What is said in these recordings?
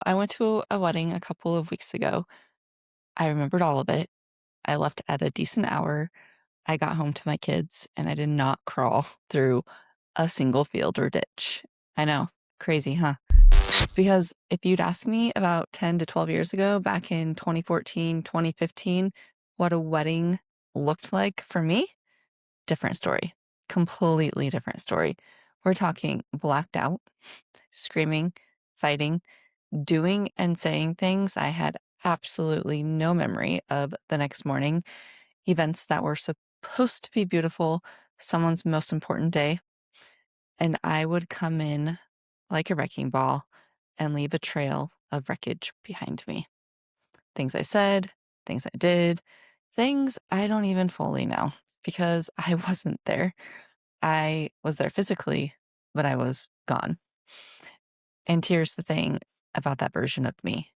I went to a wedding a couple of weeks ago. I remembered all of it. I left at a decent hour. I got home to my kids and I did not crawl through a single field or ditch. I know, crazy, huh? Because if you'd asked me about 10 to 12 years ago, back in 2014, 2015, what a wedding looked like for me, different story. Completely different story. We're talking blacked out, screaming, fighting, doing and saying things I had absolutely no memory of the next morning, events that were supposed to be beautiful, someone's most important day, and I would come in like a wrecking ball and leave a trail of wreckage behind me. Things I said, things I did, things I don't even fully know because I wasn't there. I was there physically, but I was gone. And here's the thing about that version of me.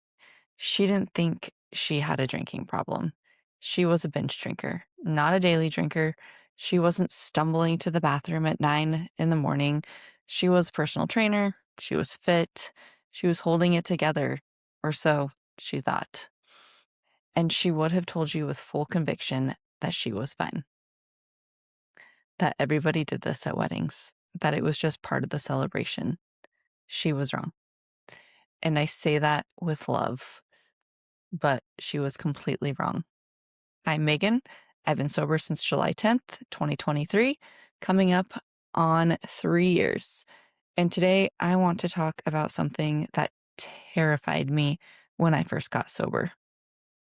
She didn't think she had a drinking problem. She was a binge drinker, not a daily drinker. She wasn't stumbling to the bathroom at 9 in the morning. She was a personal trainer. She was fit. She was holding it together, or so she thought. And she would have told you with full conviction that she was fine, that everybody did this at weddings, that it was just part of the celebration. She was wrong. And I say that with love, but she was completely wrong. I'm Megan. I've been sober since July 10th, 2023, coming up on 3 years. And today I want to talk about something that terrified me when I first got sober: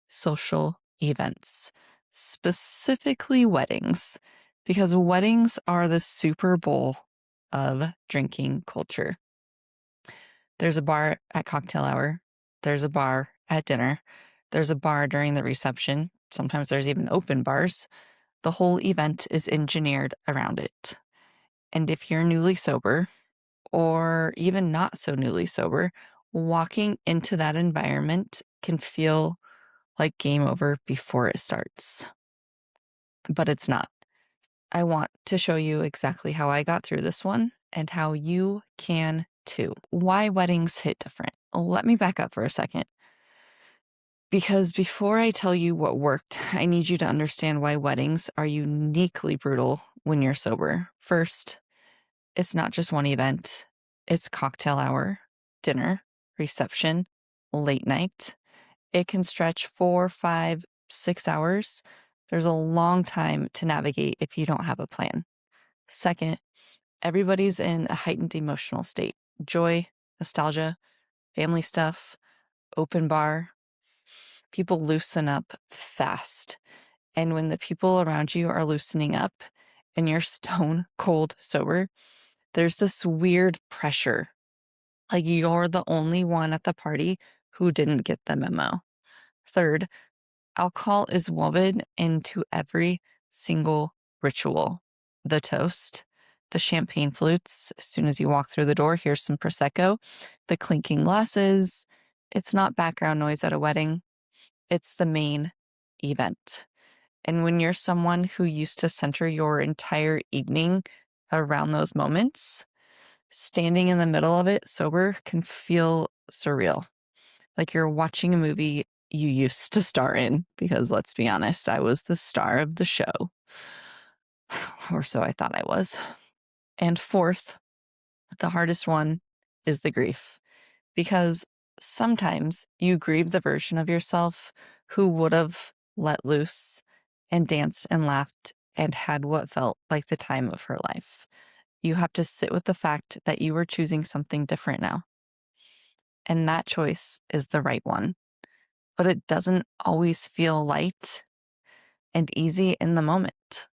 social events, specifically weddings, because weddings are the Super Bowl of drinking culture. There's a bar at cocktail hour, there's a bar at dinner, there's a bar during the reception. Sometimes there's even open bars. The whole event is engineered around it. And if you're newly sober, or even not so newly sober, walking into that environment can feel like game over before it starts. But it's not. I want to show you exactly how I got through this one and how you can too. Why weddings hit different. Let me back up for a second. Because before I tell you what worked, I need you to understand why weddings are uniquely brutal when you're sober. First, it's not just one event. It's cocktail hour, dinner, reception, late night. It can stretch 4, 5, 6 hours. There's a long time to navigate if you don't have a plan. Second, everybody's in a heightened emotional state. Joy, nostalgia, family stuff, open bar. People loosen up fast. And when the people around you are loosening up and you're stone cold sober, there's this weird pressure. Like you're the only one at the party who didn't get the memo. Third, alcohol is woven into every single ritual. The toast, the champagne flutes. As soon as you walk through the door, here's some Prosecco. The clinking glasses. It's not background noise at a wedding. It's the main event. And when you're someone who used to center your entire evening around those moments, standing in the middle of it sober can feel surreal. Like you're watching a movie you used to star in, because let's be honest, I was the star of the show. Or so I thought I was. And fourth, the hardest one is the grief, because sometimes you grieve the version of yourself who would have let loose and danced and laughed and had what felt like the time of her life. You have to sit with the fact that you are choosing something different now. And that choice is the right one. But it doesn't always feel light and easy in the moment.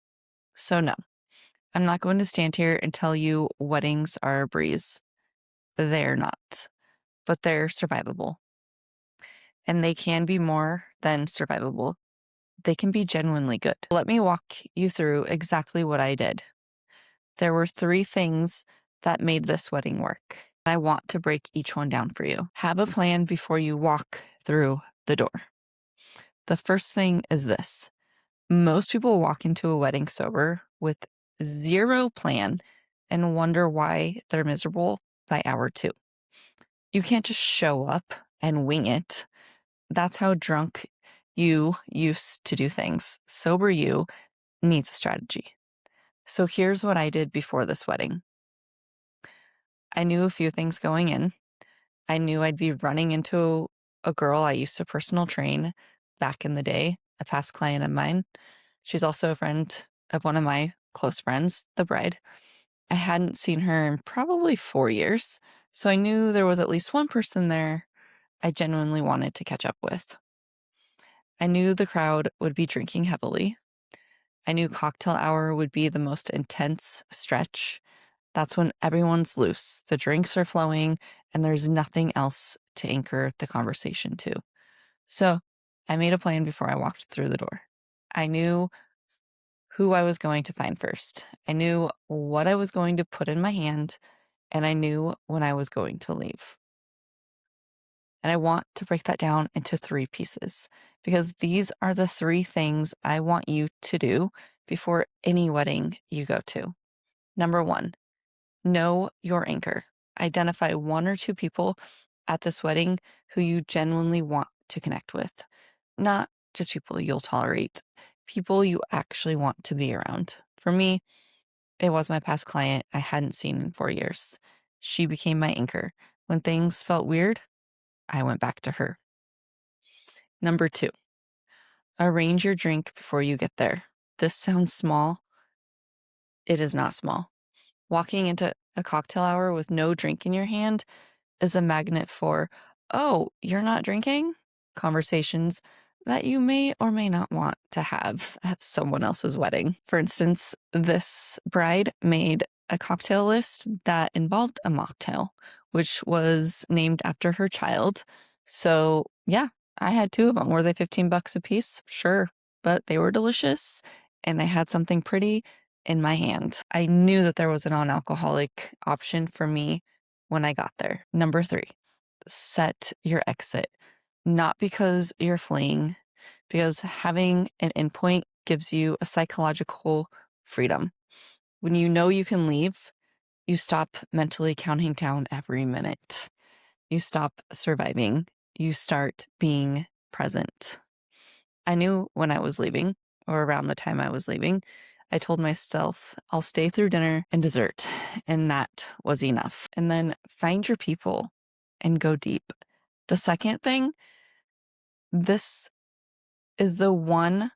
So, no, I'm not going to stand here and tell you weddings are a breeze. They're not, but they're survivable. And they can be more than survivable. They can be genuinely good. Let me walk you through exactly what I did. There were 3 things that made this wedding work. I want to break each one down for you. Have a plan before you walk through the door. The first thing is this. Most people walk into a wedding sober with zero plan and wonder why they're miserable by hour 2. You can't just show up and wing it. That's how drunk you used to do things. Sober you needs a strategy. So here's what I did before this wedding. I knew a few things going in. I knew I'd be running into a girl I used to personal train back in the day, a past client of mine. She's also a friend of one of my close friends, the bride. I hadn't seen her in probably 4 years, so I knew there was at least one person there I genuinely wanted to catch up with. I knew the crowd would be drinking heavily. I knew cocktail hour would be the most intense stretch. That's when everyone's loose, the drinks are flowing, and there's nothing else to anchor the conversation to. So I made a plan before I walked through the door. I knew who I was going to find first. I knew what I was going to put in my hand, and I knew when I was going to leave. And I want to break that down into 3 pieces because these are the 3 things I want you to do before any wedding you go to. Number 1, know your anchor. Identify 1 or 2 people at this wedding who you genuinely want to connect with, not just people you'll tolerate, people you actually want to be around. For me, it was my past client I hadn't seen in 4 years. She became my anchor. When things felt weird, I went back to her. Number 2, arrange your drink before you get there. This sounds small. It is not small. Walking into a cocktail hour with no drink in your hand is a magnet for, oh, you're not drinking? Conversations that you may or may not want to have at someone else's wedding. For instance, this bride made a cocktail list that involved a mocktail, which was named after her child. So, yeah, I had 2 of them. Were they $15 a piece? Sure, but they were delicious, and I had something pretty in my hand. I knew that there was a non-alcoholic option for me when I got there. Number 3, set your exit. Not because you're fleeing, because having an endpoint gives you a psychological freedom. When you know you can leave, you stop mentally counting down every minute. You stop surviving. You start being present. I knew when I was leaving, or around the time I was leaving, I told myself, I'll stay through dinner and dessert. And that was enough. And then find your people and go deep. The second thing, this is the one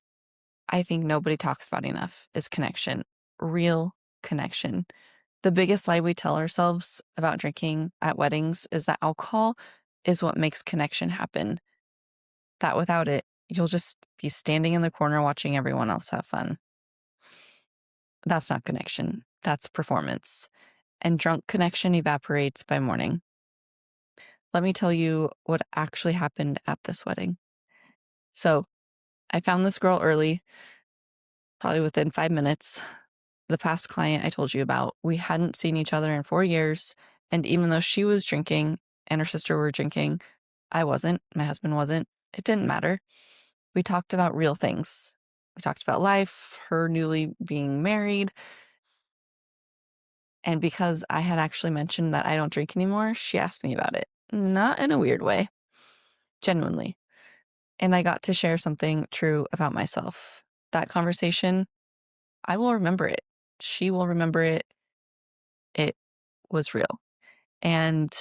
I think nobody talks about enough, is connection, real connection. The biggest lie we tell ourselves about drinking at weddings is that alcohol is what makes connection happen. That without it, you'll just be standing in the corner watching everyone else have fun. That's not connection. That's performance. And drunk connection evaporates by morning. Let me tell you what actually happened at this wedding. So I found this girl early, probably within 5 minutes. The past client I told you about, we hadn't seen each other in 4 years. And even though she was drinking and her sister were drinking, I wasn't, my husband wasn't. It didn't matter. We talked about real things. We talked about life, her newly being married. And because I had actually mentioned that I don't drink anymore, she asked me about it. Not in a weird way, genuinely. And I got to share something true about myself. That conversation, I will remember it. She will remember it. It was real. And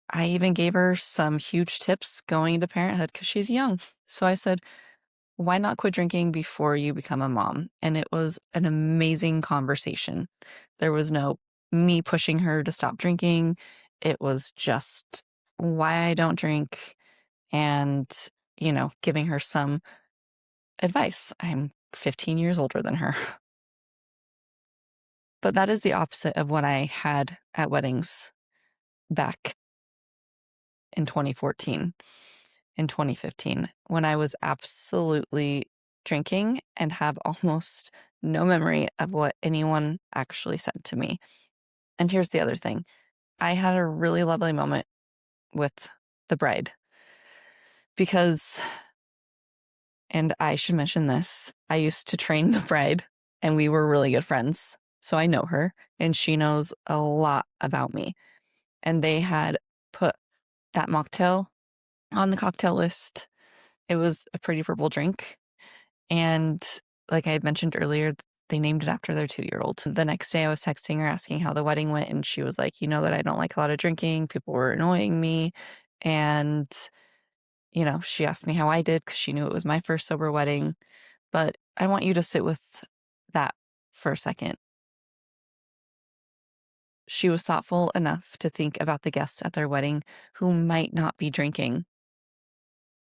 I even gave her some huge tips going into parenthood because she's young. So I said, why not quit drinking before you become a mom? And it was an amazing conversation. There was no me pushing her to stop drinking. It was just why I don't drink and, giving her some advice. I'm 15 years older than her. But that is the opposite of what I had at weddings back in 2014, in 2015, when I was absolutely drinking and have almost no memory of what anyone actually said to me. And here's the other thing. I had a really lovely moment with the bride because, and I should mention this, I used to train the bride and we were really good friends. So I know her and she knows a lot about me. And they had put that mocktail on the cocktail list. It was a pretty purple drink. And like I had mentioned earlier, they named it after their 2-year-old. The next day I was texting her asking how the wedding went, and she was like, you know that I don't like a lot of drinking. People were annoying me. And, she asked me how I did because she knew it was my first sober wedding. But I want you to sit with that for a second. She was thoughtful enough to think about the guests at their wedding who might not be drinking.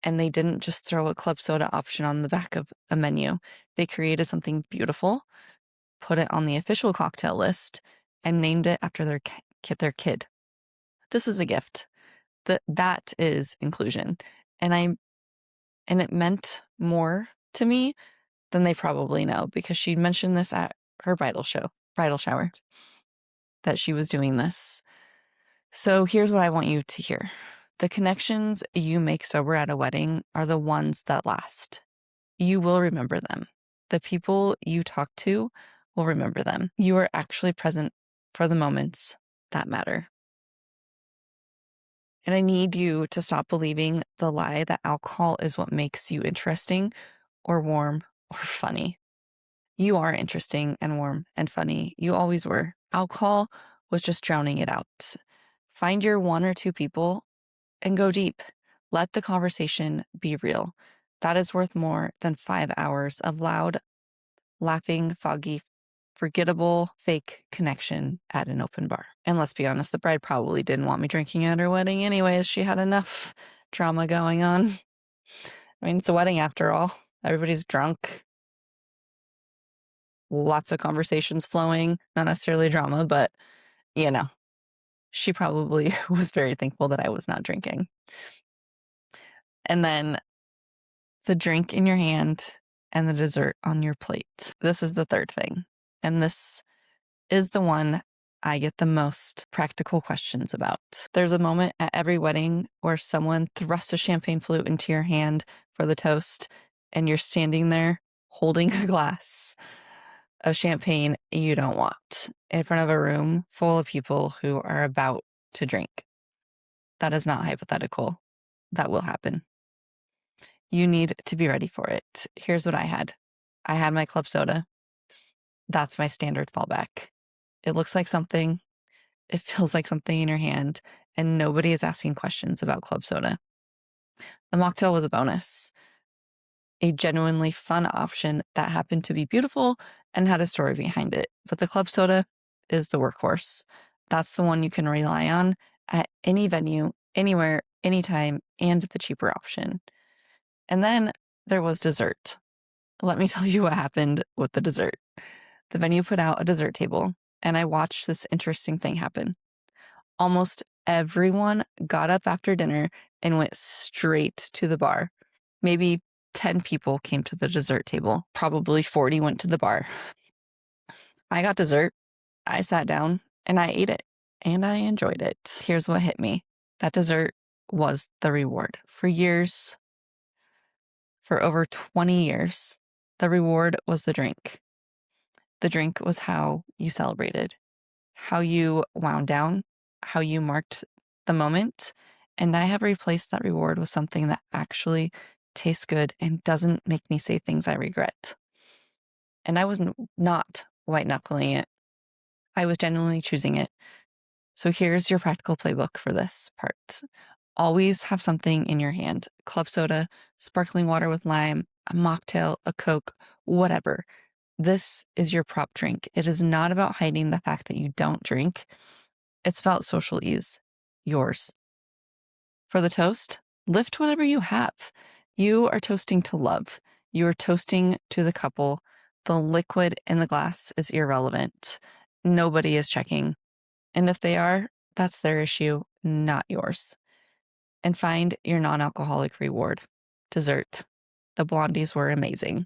And they didn't just throw a club soda option on the back of a menu. They created something beautiful, put it on the official cocktail list, and named it after their kid. This is a gift. That is inclusion. And it meant more to me than they probably know, because she mentioned this at her bridal shower, that she was doing this. So here's what I want you to hear. The connections you make sober at a wedding are the ones that last. You will remember them. The people you talk to will remember them. You are actually present for the moments that matter. And I need you to stop believing the lie that alcohol is what makes you interesting or warm or funny. You are interesting and warm and funny. You always were. Alcohol was just drowning it out. Find your 1 or 2 people and go deep. Let the conversation be real. That is worth more than 5 hours of loud, laughing, foggy, forgettable, fake connection at an open bar. And let's be honest, the bride probably didn't want me drinking at her wedding anyways. She had enough drama going on. I mean, it's a wedding after all. Everybody's drunk. Lots of conversations flowing. Not necessarily drama, but, she probably was very thankful that I was not drinking. And then the drink in your hand and the dessert on your plate. This is the third thing. And this is the one I get the most practical questions about. There's a moment at every wedding where someone thrusts a champagne flute into your hand for the toast, and you're standing there holding a glass of champagne you don't want in front of a room full of people who are about to drink. That is not hypothetical. That will happen. You need to be ready for it. Here's what I had. I had my club soda. That's my standard fallback. It looks like something, it feels like something in your hand, and nobody is asking questions about club soda. The mocktail was a bonus, a genuinely fun option that happened to be beautiful and had a story behind it. But the club soda is the workhorse. That's the one you can rely on at any venue, anywhere, anytime, and the cheaper option. And then there was dessert. Let me tell you what happened with the dessert. The venue put out a dessert table, and I watched this interesting thing happen. Almost everyone got up after dinner and went straight to the bar. Maybe 10 people came to the dessert table. Probably 40 went to the bar. I got dessert. I sat down and I ate it, and I enjoyed it. Here's what hit me. That dessert was the reward. For years, for over 20 years, the reward was the drink. The drink was how you celebrated, how you wound down, how you marked the moment. And I have replaced that reward with something that actually tastes good and doesn't make me say things I regret. And I was not white knuckling it. I was genuinely choosing it. So here's your practical playbook for this part. Always have something in your hand: club soda, sparkling water with lime, a mocktail, a Coke, whatever. This is your prop drink. It is not about hiding the fact that you don't drink. It's about social ease, yours. For the toast, lift whatever you have. You are toasting to love. You are toasting to the couple. The liquid in the glass is irrelevant. Nobody is checking. And if they are, that's their issue, not yours. And find your non-alcoholic reward. Dessert. The blondies were amazing.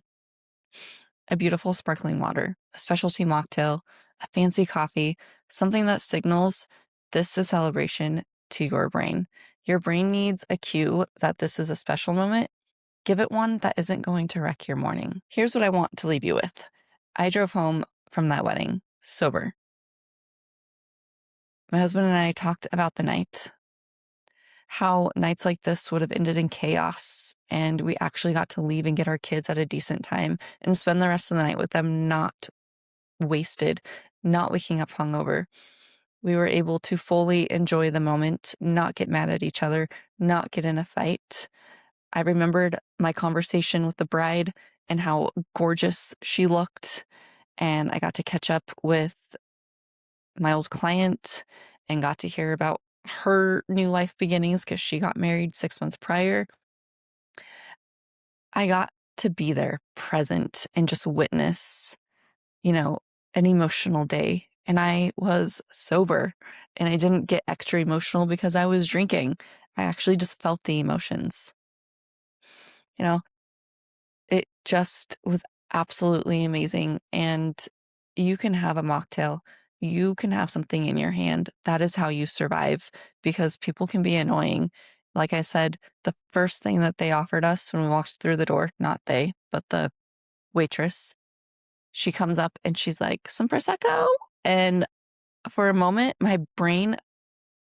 A beautiful sparkling water, a specialty mocktail, a fancy coffee, something that signals this is celebration to your brain. Your brain needs a cue that this is a special moment. Give it one that isn't going to wreck your morning. Here's what I want to leave you with. I drove home from that wedding sober. My husband and I talked about the night, how nights like this would have ended in chaos, and we actually got to leave and get our kids at a decent time and spend the rest of the night with them, not wasted, not waking up hungover. We were able to fully enjoy the moment, not get mad at each other, not get in a fight. I remembered my conversation with the bride and how gorgeous she looked, and I got to catch up with my old client and got to hear about her new life beginnings because she got married 6 months prior. I got to be there, present, and just witness, you know, an emotional day. And I was sober, and I didn't get extra emotional because I was drinking. I actually just felt the emotions. You know, it just was absolutely amazing. And you can have a mocktail, you can have something in your hand. That is how you survive, because people can be annoying. Like I said, the first thing that they offered us when we walked through the door, not they, but the waitress, she comes up and she's like, "Some Prosecco." And for a moment, my brain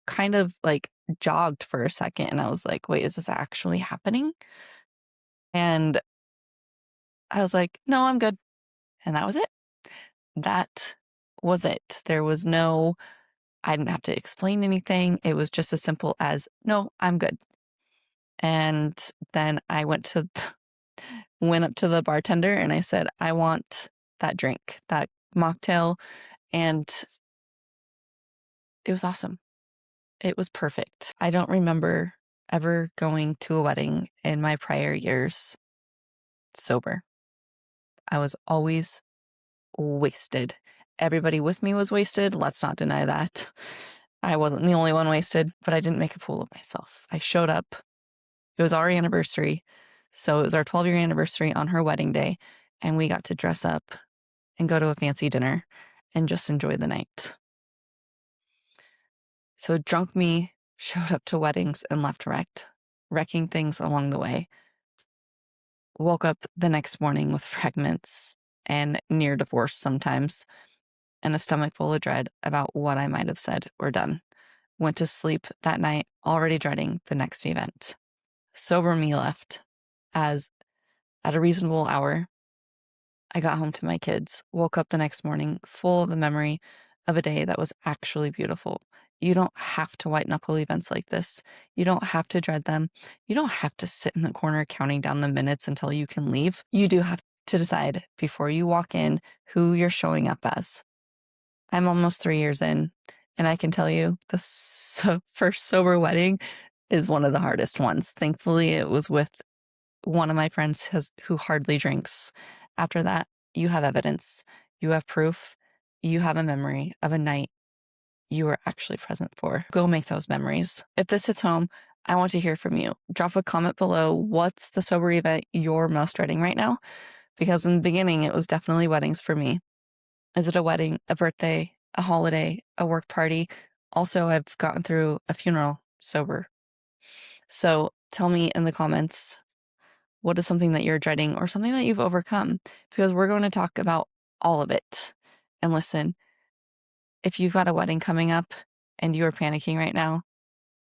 kind of like jogged for a second. And I was like, wait, is this actually happening? And I was like, no, I'm good. And that was it. That was it. There was no, I didn't have to explain anything. It was just as simple as, no, I'm good. And then I went up to the bartender and I said, I want that drink, that mocktail. And it was awesome. It was perfect. I don't remember ever going to a wedding in my prior years sober. I was always wasted. Everybody with me was wasted. Let's not deny that. I wasn't the only one wasted, but I didn't make a fool of myself. I showed up. It was our anniversary. So it was our 12-year anniversary on her wedding day. And we got to dress up and go to a fancy dinner and just enjoy the night. So drunk me showed up to weddings and left wrecked, wrecking things along the way. Woke up the next morning with fragments and near divorce sometimes, and a stomach full of dread about what I might have said or done. Went to sleep that night already dreading the next event. Sober me left, as at a reasonable hour, I got home to my kids, woke up the next morning full of the memory of a day that was actually beautiful. You don't have to white knuckle events like this. You don't have to dread them. You don't have to sit in the corner counting down the minutes until you can leave. You do have to decide before you walk in who you're showing up as. I'm almost 3 years in, and I can tell you the first sober wedding is one of the hardest ones. Thankfully, it was with one of my friends who hardly drinks. After that, you have evidence, you have proof, you have a memory of a night you were actually present for. Go make those memories. If this hits home, I want to hear from you. Drop a comment below. What's the sober event you're most dreading right now? Because in the beginning, it was definitely weddings for me. Is it a wedding, a birthday, a holiday, a work party? Also, I've gotten through a funeral sober. So tell me in the comments, what is something that you're dreading or something that you've overcome? Because we're going to talk about all of it. And listen, if you've got a wedding coming up and you are panicking right now,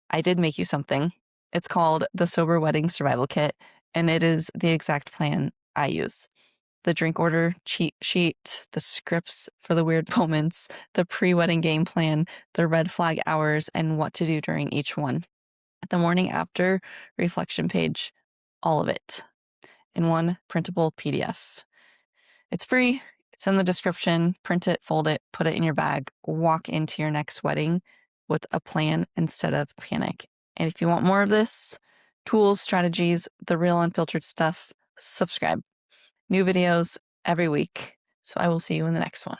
I did make you something. It's called the Sober Wedding Survival Kit, and it is the exact plan I use. The drink order cheat sheet, the scripts for the weird moments, the pre-wedding game plan, the red flag hours, and what to do during each one. The morning after reflection page, all of it in one printable PDF. It's free. It's in the description. Print it, fold it, put it in your bag, walk into your next wedding with a plan instead of panic. And if you want more of this, tools, strategies, the real unfiltered stuff, subscribe. New videos every week. So I will see you in the next one.